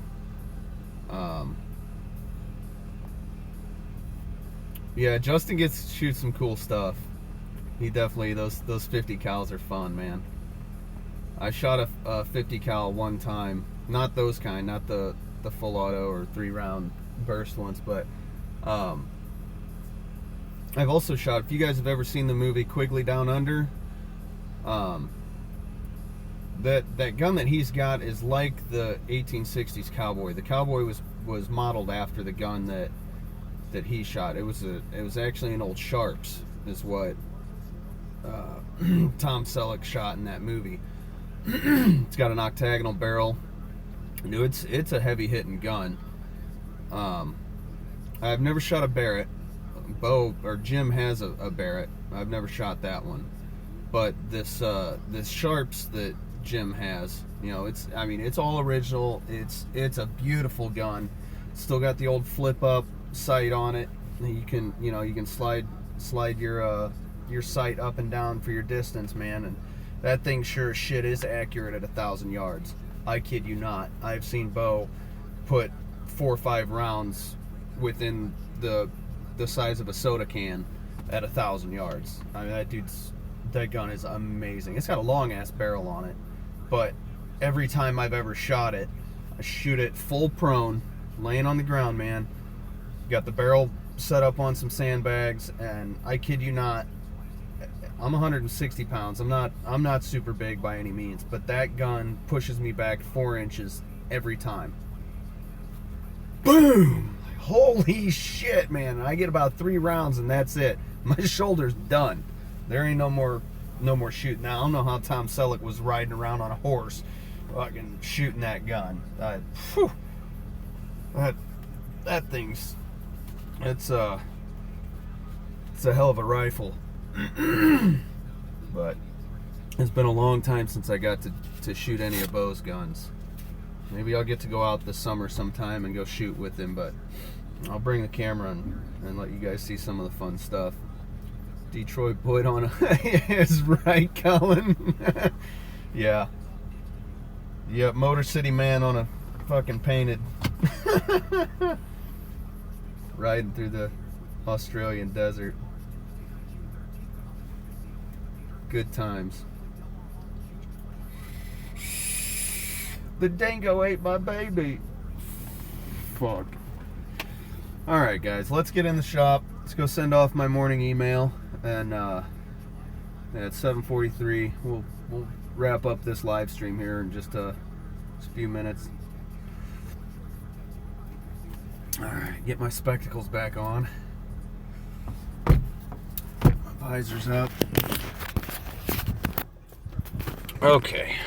S1: Yeah, Justin gets to shoot some cool stuff. He definitely, those 50 cals are fun, man. I shot a 50 cal one time, not those kind, not the full auto or 3-round burst ones, but I've also shot, if you guys have ever seen the movie Quigley Down Under, that gun that he's got is like the 1860s Cowboy. The Cowboy was modeled after the gun that he shot. It was actually an old Sharps, is what Tom Selleck shot in that movie. It's got an octagonal barrel. Dude, it's a heavy hitting gun. I've never shot a Barrett. Jim has a Barrett. I've never shot that one. But this Sharps that Jim has, you know, it's all original. It's a beautiful gun. Still got the old flip up sight on it. You can slide your sight up and down for your distance, man, and that thing sure as shit is accurate at 1,000 yards. I kid you not. I've seen Bo put 4 or 5 rounds within the size of a soda can at 1,000 yards. I mean, that gun is amazing. It's got a long ass barrel on it, but every time I've ever shot it, I shoot it full prone, laying on the ground, man. Got the barrel set up on some sandbags, and I kid you not, I'm 160 pounds. I'm not super big by any means, but that gun pushes me back 4 inches every time. Boom! Holy shit, man. I get about 3 rounds and that's it. My shoulder's done. There ain't no more shooting. Now, I don't know how Tom Selleck was riding around on a horse fucking shooting that gun. That thing's... It's a hell of a rifle. But it's been a long time since I got to shoot any of Bo's guns. Maybe I'll get to go out this summer sometime and go shoot with him, but I'll bring the camera and let you guys see some of the fun stuff. Detroit Boyd on is right, Colin. Yeah. Yep, Motor City Man on a fucking painted. Riding through the Australian desert. Good times. The dingo ate my baby. Fuck. Alright guys, let's get in the shop. Let's go send off my morning email. And at 7:43, we'll wrap up this live stream here in just a few minutes. Alright, get my spectacles back on. My visor's up. Okay.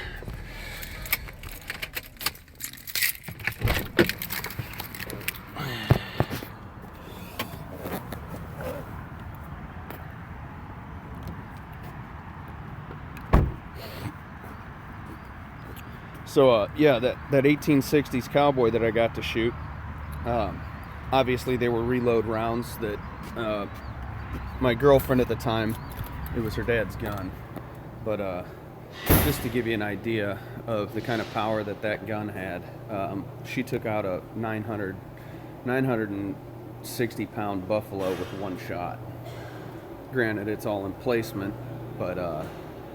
S1: So yeah, that 1860s cowboy that I got to shoot, obviously they were reload rounds that my girlfriend at the time, it was her dad's gun, but just to give you an idea of the kind of power that gun had, she took out a 960 pound buffalo with one shot. Granted, it's all in placement, but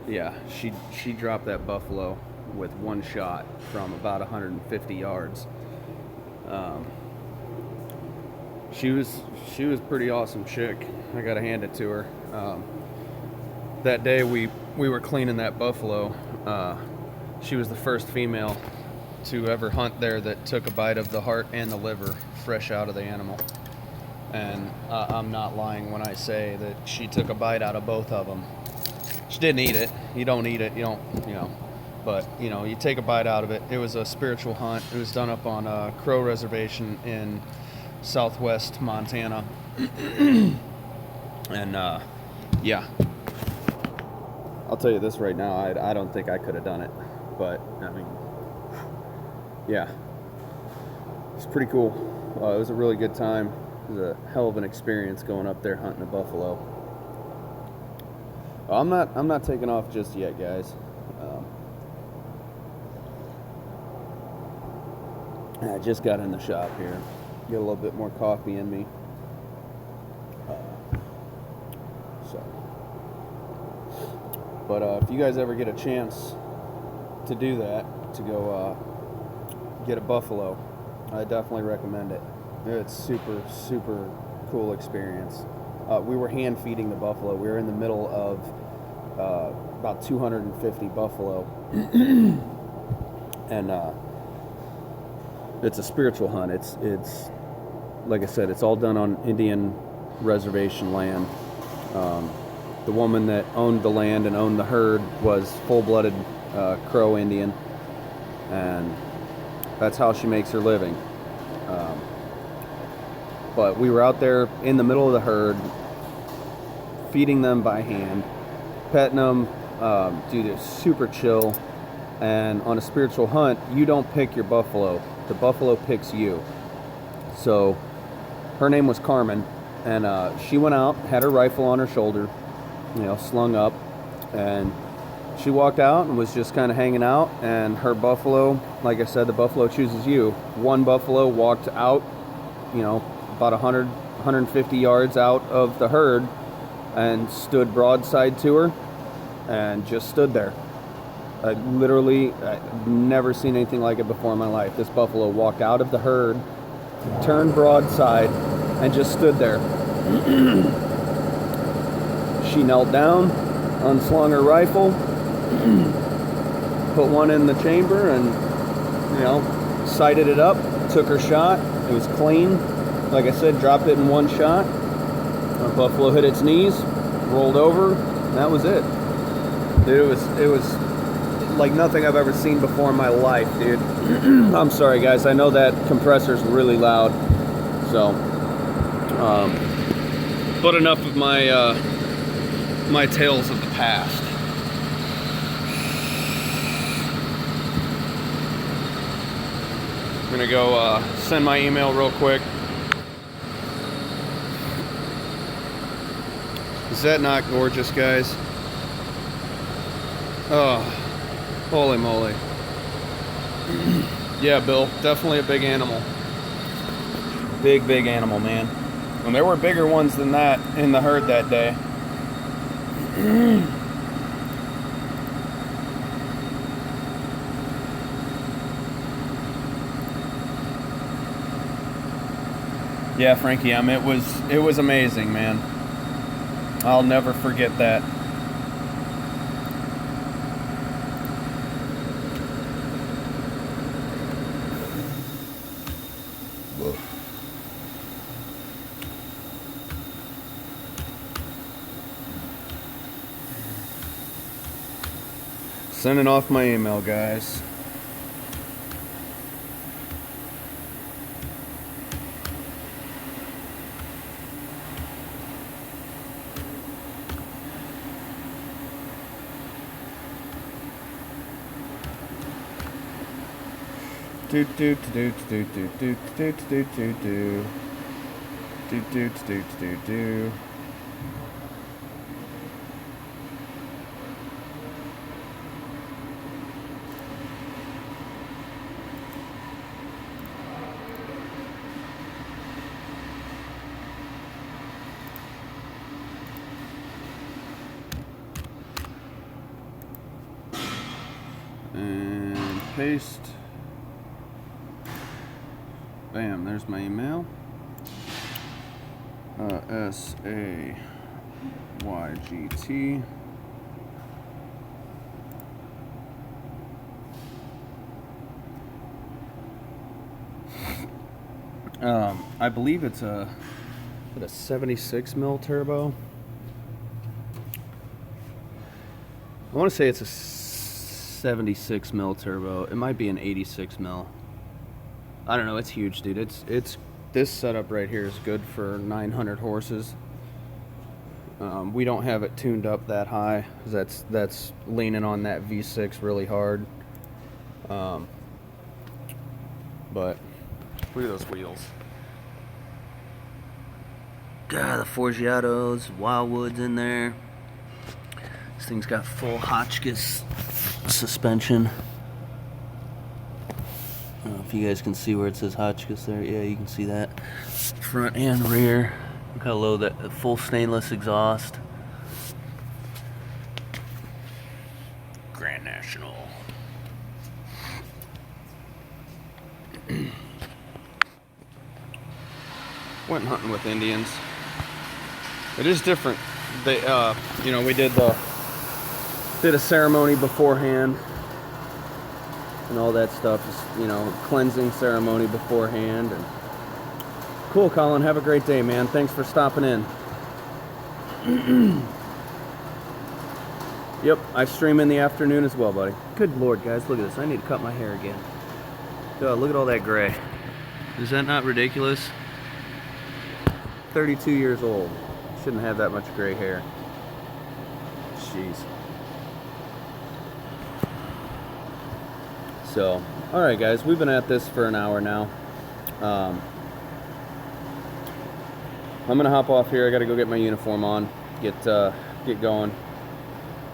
S1: yeah, she dropped that buffalo with one shot from about 150 yards. She was a pretty awesome chick. I gotta hand it to her. That day we were cleaning that buffalo. She was the first female to ever hunt there that took a bite of the heart and the liver fresh out of the animal. And I'm not lying when I say that she took a bite out of both of them. She didn't eat it. You don't eat it. You don't, you know. But, you know, you take a bite out of it. It was a spiritual hunt. It was done up on a Crow Reservation in southwest Montana. And, yeah. I'll tell you this right now. I don't think I could have done it. But, I mean, yeah. It's pretty cool. It was a really good time. It was a hell of an experience going up there hunting a buffalo. I'm not taking off just yet, guys. I just got in the shop here. Get a little bit more coffee in me. But if you guys ever get a chance to do that, to go get a buffalo, I definitely recommend it. It's super, super cool experience. We were hand feeding the buffalo. We were in the middle of about 250 buffalo. And it's a spiritual hunt. It's like I said, it's all done on Indian reservation land. The woman that owned the land and owned the herd was full-blooded Crow Indian, and that's how she makes her living. But we were out there in the middle of the herd, feeding them by hand, petting them. Dude, it's super chill. And on a spiritual hunt, you don't pick your buffalo. The buffalo picks you. So her name was Carmen, and she went out, had her rifle on her shoulder, you know, slung up, and She walked out and was just kind of hanging out, and her buffalo, like I said, the buffalo chooses you. One buffalo walked out, you know, about 100, 150 yards out of the herd and stood broadside to her and just stood there. I've never seen anything like it before in my life. This buffalo walked out of the herd, turned broadside, and just stood there. She knelt down, unslung her rifle, put one in the chamber, and, you know, sighted it up, took her shot. It was clean. Like I said, dropped it in one shot. The buffalo hit its knees, rolled over, and that was it. Dude, it was like nothing I've ever seen before in my life, dude. I'm sorry, guys. I know that compressor's really loud. So, but enough of my my tales of the past. I'm gonna go send my email real quick. Is that not gorgeous, guys? Oh, holy moly. Yeah, Bill, definitely a big animal. Big animal, man. And there were bigger ones than that in the herd that day. Yeah, Frankie M, it was amazing, man. I'll never forget that. Sending off my email, guys. Do do do do do do do do do do do do do do do. And paste. Bam, there's my email. SAYGT. I believe it's a 76 mil turbo. I want to say it's a 76 mil turbo. It might be an 86 mil. I don't know. It's huge, dude. It's this setup right here is good for 900 horses. We don't have it tuned up that high. That's leaning on that V6 really hard. But look at those wheels. God, the Forgiatos, Wildwoods in there. This thing's got full Hotchkiss suspension. I don't know if you guys can see where it says Hotchkiss there. Yeah, you can see that. Front and rear. Look how low that full stainless exhaust. Grand National. Went hunting with Indians. It is different. They, you know, we did a ceremony beforehand. And all that stuff, is, you know, cleansing ceremony beforehand. And cool, Colin. Have a great day, man. Thanks for stopping in. Yep, I stream in the afternoon as well, buddy. Good Lord, guys, look at this. I need to cut my hair again. God, look at all that gray. Is that not ridiculous? 32 years old. Shouldn't have that much gray hair. Jeez. So, alright guys, we've been at this for an hour now. I'm gonna hop off here. I gotta go get my uniform on, get going,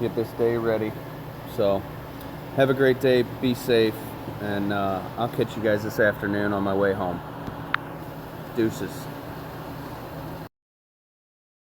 S1: get this day ready. So have a great day, be safe, and I'll catch you guys this afternoon on my way home. Deuces.